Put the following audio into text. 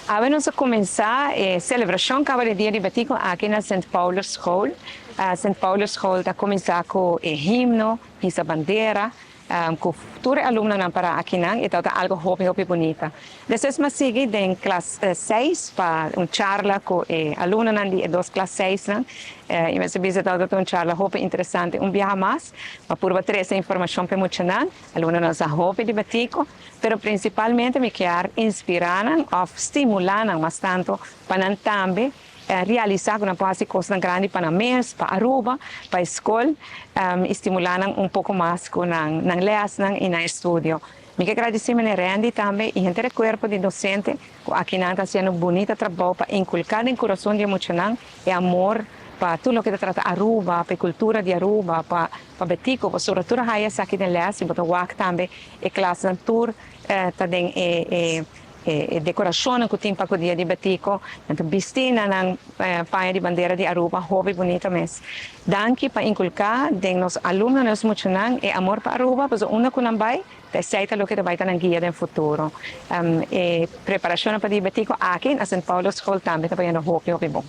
Habemos a começar a celebração cada dia de batismo aqui na St. Paulo School. A St. Paulo School está começar com o himno, a bandeira, com todos os alunos para aqui não, então é algo hopi bonita. Depois mas sigue em classe 6 para charla com alunos de duas classes 6 não. E me visita uma charla hopi interessante, viaje mais, para por ter essa informação para muito não, alunos não são hopi de batismo, pero principalmente me quer inspirar ou estimular mas tanto para também realizar uma coisa grande para nós, para Aruba, para a escola, estimular pouco mais com na leas e no estudo. Me agradecer a Randy também e a corpo de docente aqui está fazendo bonito trabalho para inculcar no coração de muitos e amor para tudo o que trata Aruba, para a cultura de Aruba, para Betico, para sobretudo a aqui na leas e para o também e classe de tour também decoração que tem para o dia de Betico, então vestina na paia de bandeira de Aruba, hobby bonito mesmo. Danke para inculcar de nos alunos nos muitos e amor para Aruba, pois uma que não vai, aceita o que vai estar na guia do futuro. E preparação para o Betico aqui na São Paulo School também, também é hobby bom.